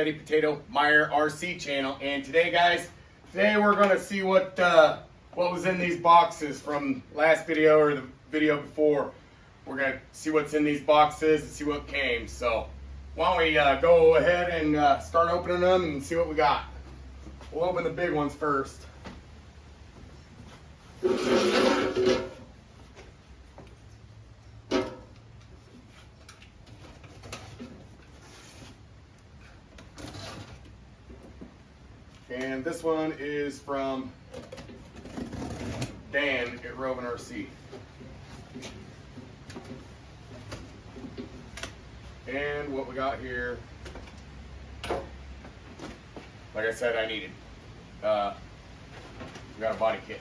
Sweaty Potato Meyer RC channel, and today, guys, we're gonna see what was in these boxes from last video or the video before. We're gonna see what's in these boxes and see what came. So why don't we go ahead and start opening them and see what we got. We'll open the big ones first. And this one is from Dan at Rovin RC. And what we got here, like I said, I needed. We got a body kit.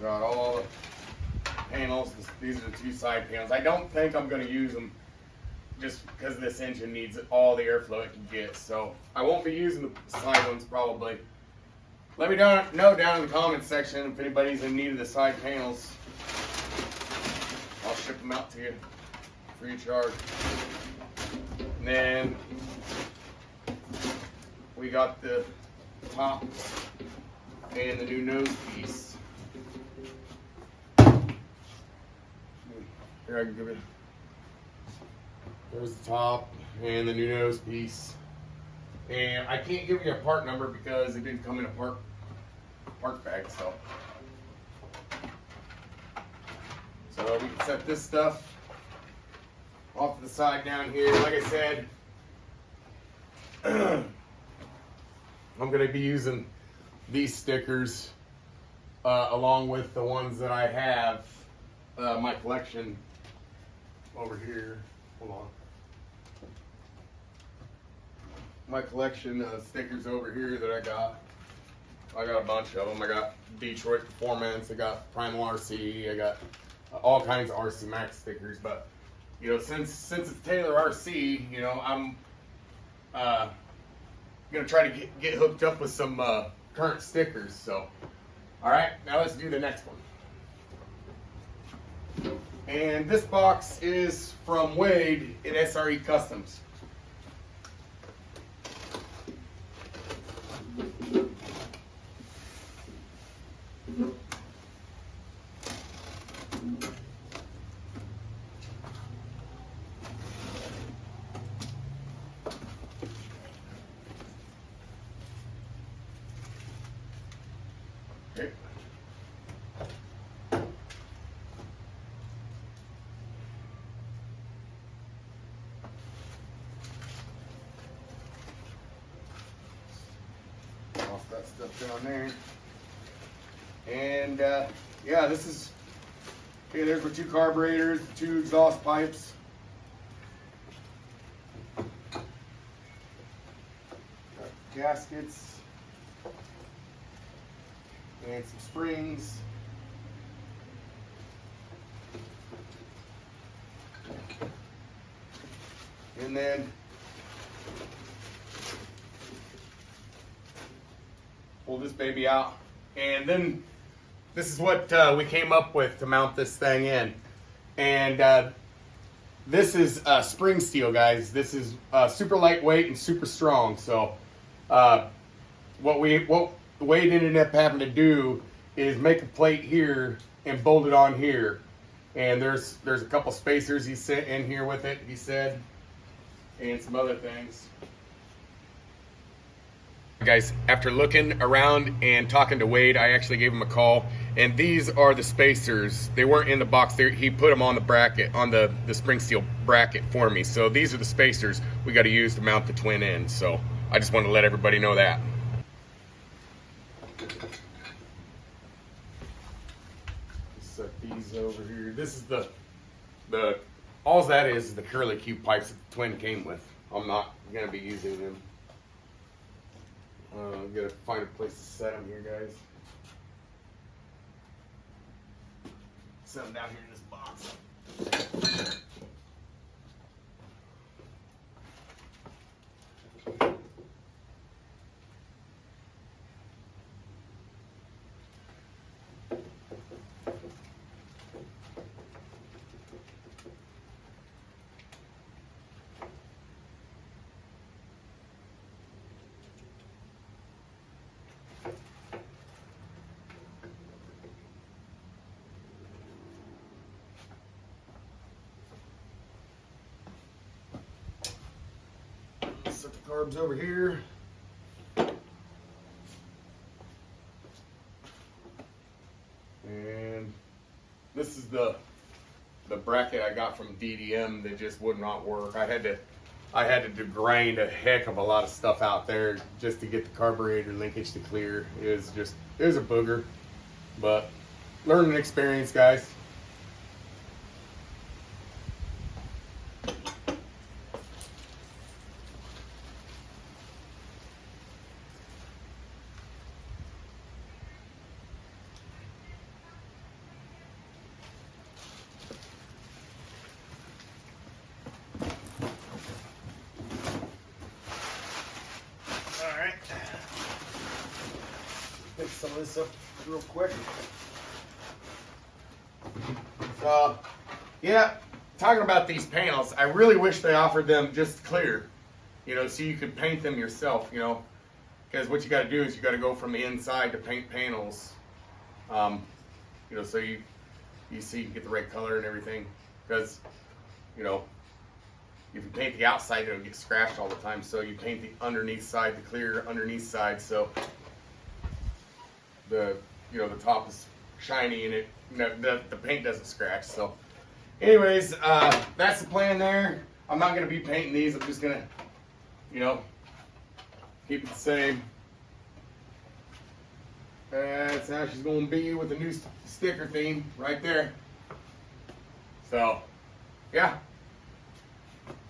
Got all the panels. These are the two side panels. I don't think I'm going to use them just because this engine needs all the airflow it can get. So I won't be using the side ones probably. Let me know down in the comments section if anybody's in need of the side panels. I'll ship them out to you free of charge. And then we got the top and the new nose piece. Here, I can give it. There's the top and the new nose piece. And I can't give you a part number because it didn't come in a part bag. So we can set this stuff off to the side down here. Like I said, I'm going to be using these stickers along with the ones that I have my collection over here. Hold on. My collection of stickers over here that I got a bunch of them. I got Detroit Performance, I got Primal RC, I got all kinds of RC Max stickers. But you know, since it's Taylor RC, you know, I'm gonna try to get hooked up with some current stickers. So, all right, now let's do the next one. And this box is from Wade at SRE Customs. Okay. Toss that stuff down there. And yeah, this is, okay, there's my two carburetors, two exhaust pipes. Got gaskets and some springs. And then pull this baby out. And then this is what we came up with to mount this thing in. And this is spring steel, guys. This is super lightweight and super strong. So what Wade ended up having to do is make a plate here and bolt it on here. And there's a couple spacers he sent in here with it, he said, and some other things. Guys, after looking around and talking to Wade, I actually gave him a call, and these are the spacers. They weren't in the box. He put them on the bracket, on the spring steel bracket for me. So these are the spacers we got to use to mount the twin end. So I just wanted to let everybody know that. Set these over here. This is the all that is the curly cube pipes that the twin came with. I'm not going to be using them. Gotta find a place to set them here, guys. Set them down here in this box. Carbs over here. And this is the bracket I got from DDM that just would not work. I had to grind a heck of a lot of stuff out there just to get the carburetor linkage to clear. It was a booger, but learning experience, guys. Pick some of this up real quick. So, yeah, talking about these panels, I really wish they offered them just clear, you know, so you could paint them yourself, you know, because what you got to do is you got to go from the inside to paint panels, you know, so you see you can get the right color and everything, because, you know, if you paint the outside, it'll get scratched all the time. So you paint the underneath side, the clear underneath side, so the top is shiny and the paint doesn't scratch. So, anyways, that's the plan there. I'm not gonna be painting these. I'm just gonna, you know, keep it the same. That's how she's gonna be with the new sticker theme right there. So, yeah.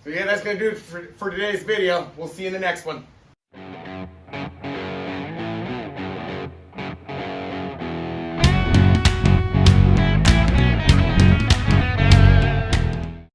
So yeah, that's gonna do it for today's video. We'll see you in the next one.